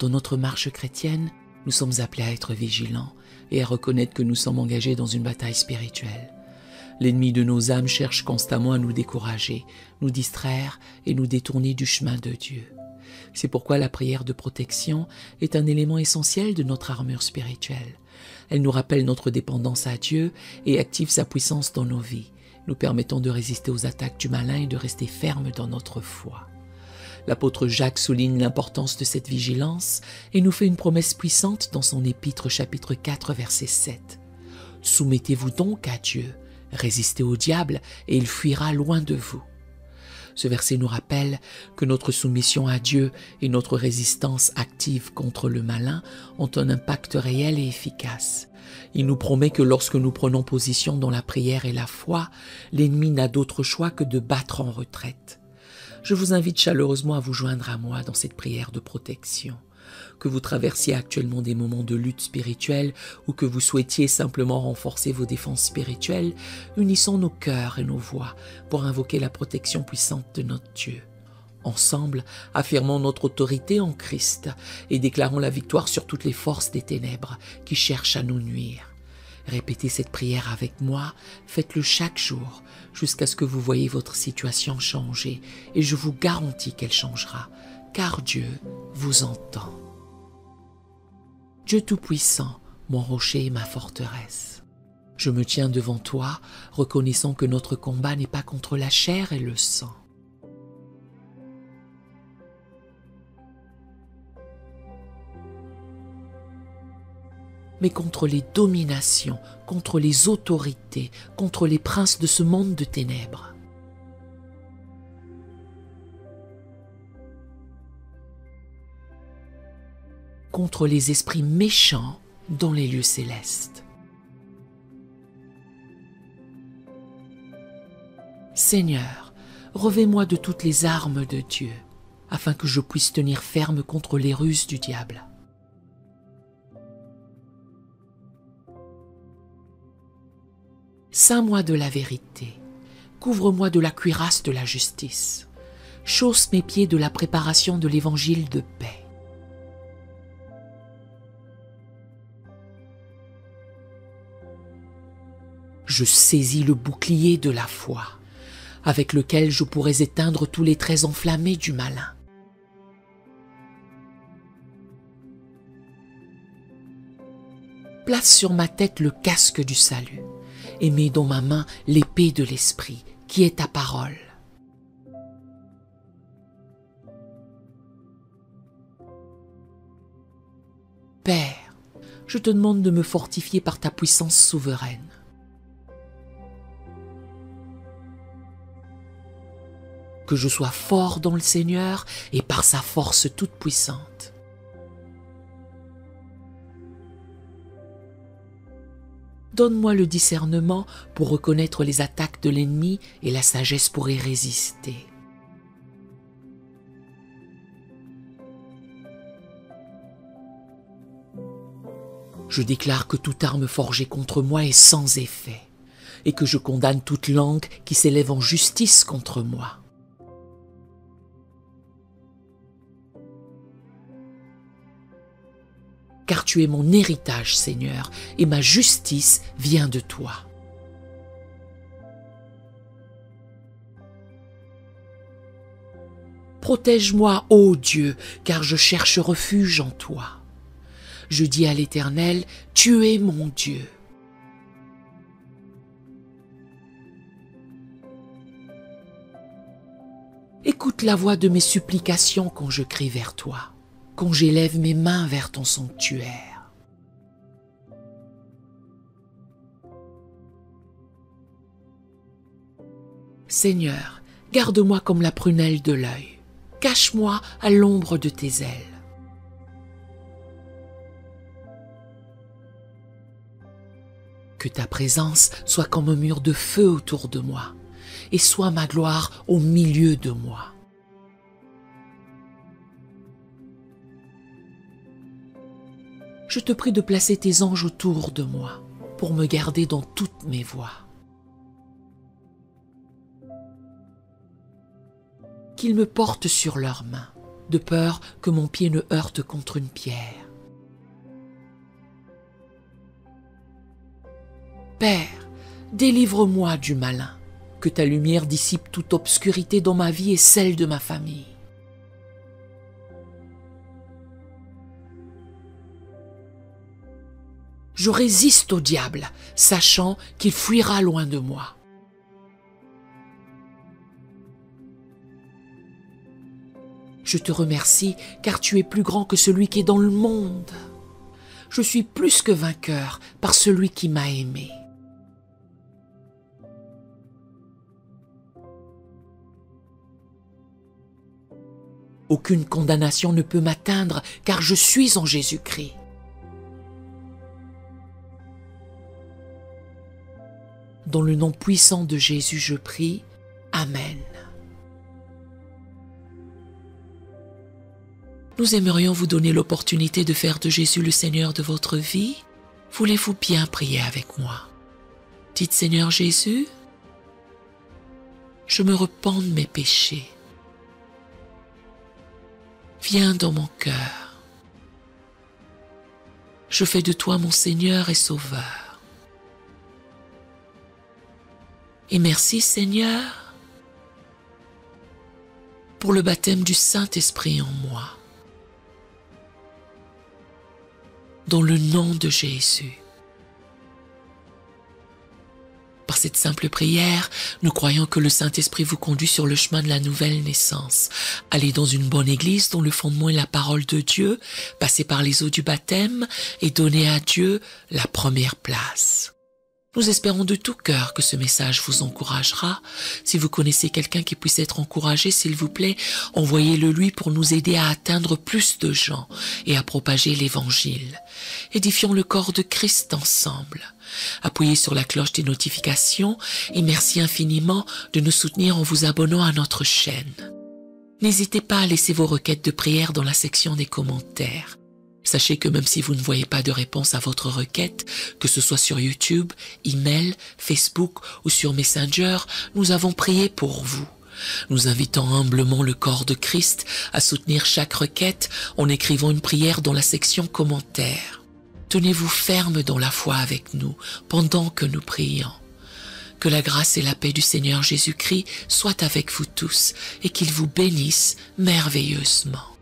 Dans notre marche chrétienne, nous sommes appelés à être vigilants et à reconnaître que nous sommes engagés dans une bataille spirituelle. L'ennemi de nos âmes cherche constamment à nous décourager, nous distraire et nous détourner du chemin de Dieu. C'est pourquoi la prière de protection est un élément essentiel de notre armure spirituelle. Elle nous rappelle notre dépendance à Dieu et active sa puissance dans nos vies, nous permettant de résister aux attaques du malin et de rester fermes dans notre foi. L'apôtre Jacques souligne l'importance de cette vigilance et nous fait une promesse puissante dans son épître chapitre 4 verset 7. « Soumettez-vous donc à Dieu, résistez au diable et il fuira loin de vous. » Ce verset nous rappelle que notre soumission à Dieu et notre résistance active contre le malin ont un impact réel et efficace. Il nous promet que lorsque nous prenons position dans la prière et la foi, l'ennemi n'a d'autre choix que de battre en retraite. Je vous invite chaleureusement à vous joindre à moi dans cette prière de protection. Que vous traversiez actuellement des moments de lutte spirituelle ou que vous souhaitiez simplement renforcer vos défenses spirituelles, unissons nos cœurs et nos voix pour invoquer la protection puissante de notre Dieu. Ensemble, affirmons notre autorité en Christ et déclarons la victoire sur toutes les forces des ténèbres qui cherchent à nous nuire. Répétez cette prière avec moi, faites-le chaque jour jusqu'à ce que vous voyez votre situation changer et je vous garantis qu'elle changera, car Dieu vous entend. Dieu Tout-Puissant, mon rocher et ma forteresse, je me tiens devant toi, reconnaissant que notre combat n'est pas contre la chair et le sang. Mais contre les dominations, contre les autorités, contre les princes de ce monde de ténèbres. Contre les esprits méchants dans les lieux célestes. Seigneur, revêt-moi de toutes les armes de Dieu, afin que je puisse tenir ferme contre les ruses du diable. Ceins-moi de la vérité, couvre-moi de la cuirasse de la justice, chausse mes pieds de la préparation de l'évangile de paix. Je saisis le bouclier de la foi, avec lequel je pourrais éteindre tous les traits enflammés du malin. Place sur ma tête le casque du salut, et mets dans ma main l'épée de l'esprit, qui est ta parole. Père, je te demande de me fortifier par ta puissance souveraine. Que je sois fort dans le Seigneur et par sa force toute puissante. Donne-moi le discernement pour reconnaître les attaques de l'ennemi et la sagesse pour y résister. Je déclare que toute arme forgée contre moi est sans effet et que je condamne toute langue qui s'élève en justice contre moi. Car tu es mon héritage, Seigneur, et ma justice vient de toi. Protège-moi, ô Dieu, car je cherche refuge en toi. Je dis à l'Éternel, tu es mon Dieu. Écoute la voix de mes supplications quand je crie vers toi, quand j'élève mes mains vers ton sanctuaire. Seigneur, garde-moi comme la prunelle de l'œil, cache-moi à l'ombre de tes ailes. Que ta présence soit comme un mur de feu autour de moi, et sois ma gloire au milieu de moi. Je te prie de placer tes anges autour de moi, pour me garder dans toutes mes voies. Qu'ils me portent sur leurs mains, de peur que mon pied ne heurte contre une pierre. Père, délivre-moi du malin, que ta lumière dissipe toute obscurité dans ma vie et celle de ma famille. Je résiste au diable, sachant qu'il fuira loin de moi. Je te remercie car tu es plus grand que celui qui est dans le monde. Je suis plus que vainqueur par celui qui m'a aimé. Aucune condamnation ne peut m'atteindre car je suis en Jésus-Christ. Dans le nom puissant de Jésus, je prie. Amen. Nous aimerions vous donner l'opportunité de faire de Jésus le Seigneur de votre vie. Voulez-vous bien prier avec moi? Dites Seigneur Jésus, je me repens de mes péchés. Viens dans mon cœur. Je fais de toi mon Seigneur et Sauveur. Et merci Seigneur pour le baptême du Saint-Esprit en moi. Dans le nom de Jésus. Par cette simple prière, nous croyons que le Saint-Esprit vous conduit sur le chemin de la nouvelle naissance. Allez dans une bonne église dont le fondement est la parole de Dieu, passez par les eaux du baptême et donnez à Dieu la première place. Nous espérons de tout cœur que ce message vous encouragera. Si vous connaissez quelqu'un qui puisse être encouragé, s'il vous plaît, envoyez-le lui pour nous aider à atteindre plus de gens et à propager l'Évangile. Édifions le corps de Christ ensemble. Appuyez sur la cloche des notifications et merci infiniment de nous soutenir en vous abonnant à notre chaîne. N'hésitez pas à laisser vos requêtes de prière dans la section des commentaires. Sachez que même si vous ne voyez pas de réponse à votre requête, que ce soit sur YouTube, email, Facebook ou sur Messenger, nous avons prié pour vous. Nous invitons humblement le corps de Christ à soutenir chaque requête en écrivant une prière dans la section commentaires. Tenez-vous ferme dans la foi avec nous pendant que nous prions. Que la grâce et la paix du Seigneur Jésus-Christ soient avec vous tous et qu'il vous bénisse merveilleusement.